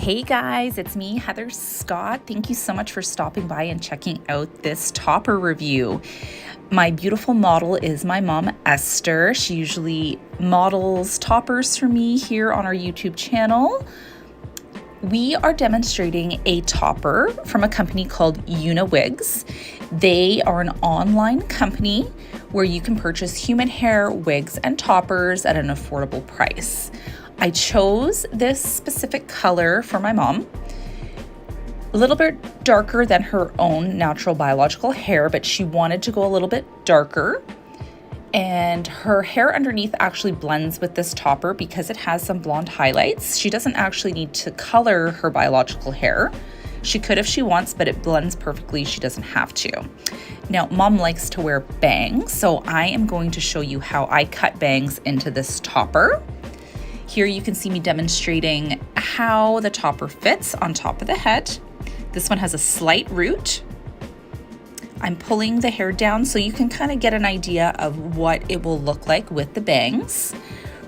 Hey guys, it's me, Heather Scott. Thank you so much for stopping by and checking out this topper review. My beautiful model is my mom, Esther. She usually models toppers for me here on our YouTube channel. We are demonstrating a topper from a company called Uniwigs. They are an online company where you can purchase human hair, wigs, and toppers at an affordable price. I chose this specific color for my mom. A little bit darker than her own natural biological hair, but she wanted to go a little bit darker. And her hair underneath actually blends with this topper because it has some blonde highlights. She doesn't actually need to color her biological hair. She could if she wants, but it blends perfectly. She doesn't have to. Now, mom likes to wear bangs, so I am going to show you how I cut bangs into this topper. Here you can see me demonstrating how the topper fits on top of the head. This one has a slight root. I'm pulling the hair down so you can kind of get an idea of what it will look like with the bangs.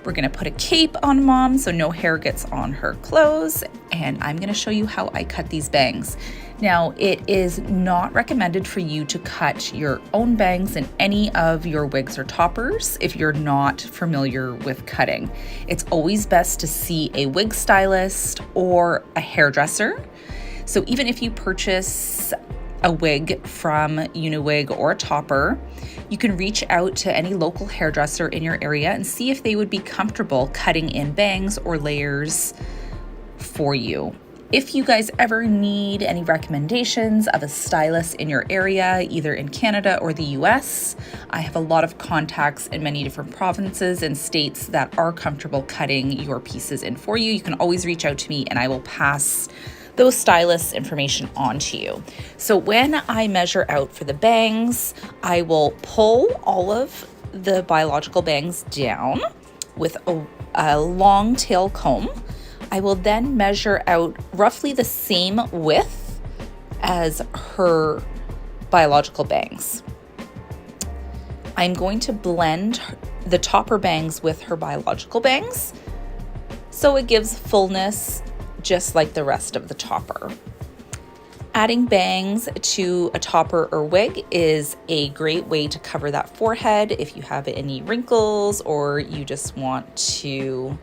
We're gonna put a cape on mom so no hair gets on her clothes, and I'm gonna show you how I cut these bangs. Now, it is not recommended for you to cut your own bangs in any of your wigs or toppers if you're not familiar with cutting. It's always best to see a wig stylist or a hairdresser. So even if you purchase a wig from Uniwig or a topper, you can reach out to any local hairdresser in your area and see if they would be comfortable cutting in bangs or layers for you. If you guys ever need any recommendations of a stylist in your area, either in Canada or the US, I have a lot of contacts in many different provinces and states that are comfortable cutting your pieces in for you. You can always reach out to me and I will pass those stylists' information on to you. So when I measure out for the bangs, I will pull all of the biological bangs down with a long tail comb. I will then measure out roughly the same width as her biological bangs. I'm going to blend the topper bangs with her biological bangs so it gives fullness just like the rest of the topper. Adding bangs to a topper or wig is a great way to cover that forehead if you have any wrinkles or you just want to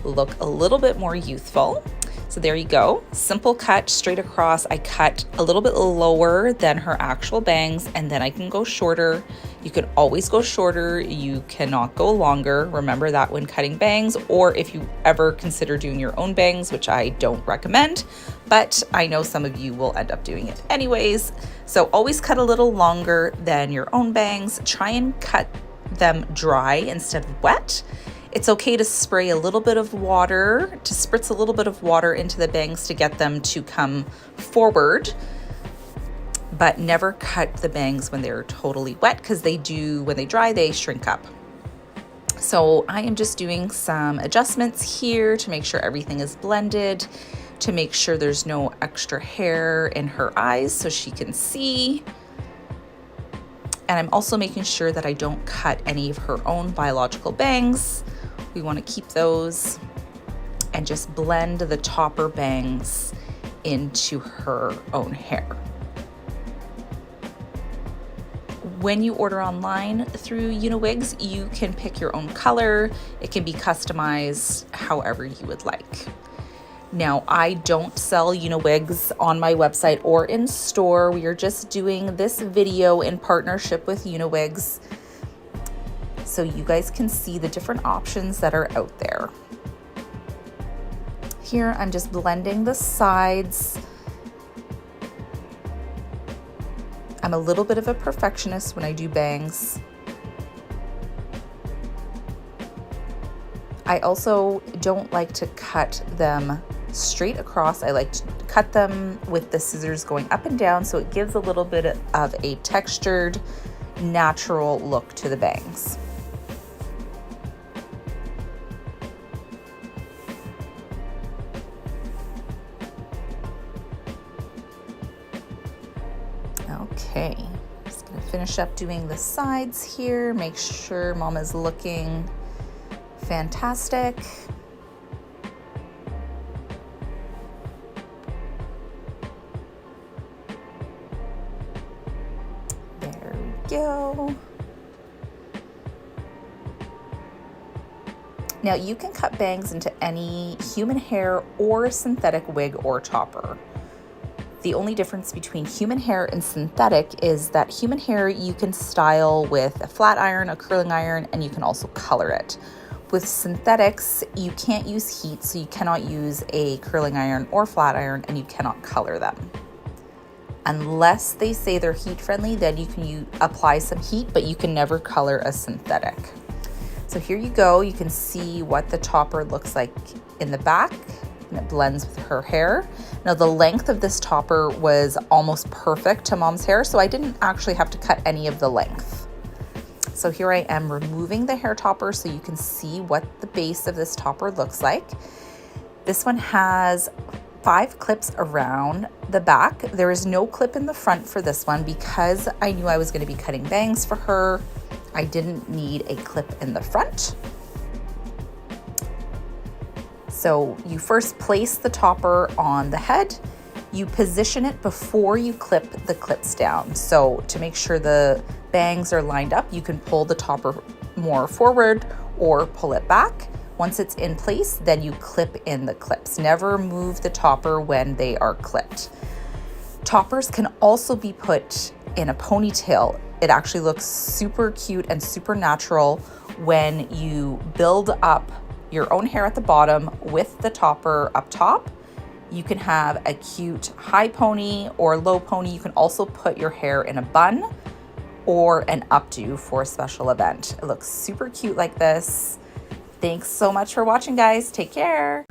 look a little bit more youthful. So there you go, simple cut straight across. I cut a little bit lower than her actual bangs and then I can go shorter. You can always go shorter, you cannot go longer. Remember that when cutting bangs, or if you ever consider doing your own bangs, which I don't recommend, but I know some of you will end up doing it anyways. So always cut a little longer than your own bangs. Try and cut them dry instead of wet. It's okay to spray a little bit of water, to spritz a little bit of water into the bangs to get them to come forward, but never cut the bangs when they're totally wet because they do, when they dry, they shrink up. So I am just doing some adjustments here to make sure everything is blended, to make sure there's no extra hair in her eyes so she can see. And I'm also making sure that I don't cut any of her own biological bangs. We want to keep those and just blend the topper bangs into her own hair. When you order online through Uniwigs, you can pick your own color. It can be customized however you would like. Now, I don't sell Uniwigs on my website or in store. We are just doing this video in partnership with Uniwigs so you guys can see the different options that are out there. Here, I'm just blending the sides. I'm a little bit of a perfectionist when I do bangs. I also don't like to cut them straight across. I like to cut them with the scissors going up and down so it gives a little bit of a textured, natural look to the bangs. Okay, just gonna finish up doing the sides here, make sure mom is looking fantastic. you. Now you can cut bangs into any human hair or synthetic wig or topper. The only difference between human hair and synthetic is that human hair you can style with a flat iron, a curling iron, and you can also color it. With synthetics, you can't use heat, so you cannot use a curling iron or flat iron, and you cannot color them. Unless they say they're heat friendly, then you can apply some heat, but you can never color a synthetic. So here you go, you can see what the topper looks like in the back, and it blends with her hair. Now the length of this topper was almost perfect to Mom's hair, so I didn't actually have to cut any of the length. So here I am removing the hair topper so you can see what the base of this topper looks like. This one has 5 clips around the back. There is no clip in the front for this one because I knew I was going to be cutting bangs for her. I didn't need a clip in the front. So you first place the topper on the head. You position it before you clip the clips down. So to make sure the bangs are lined up, you can pull the topper more forward or pull it back. Once it's in place, then you clip in the clips. Never move the topper when they are clipped. Toppers can also be put in a ponytail. It actually looks super cute and super natural when you build up your own hair at the bottom with the topper up top. You can have a cute high pony or low pony. You can also put your hair in a bun or an updo for a special event. It looks super cute like this. Thanks so much for watching, guys. Take care.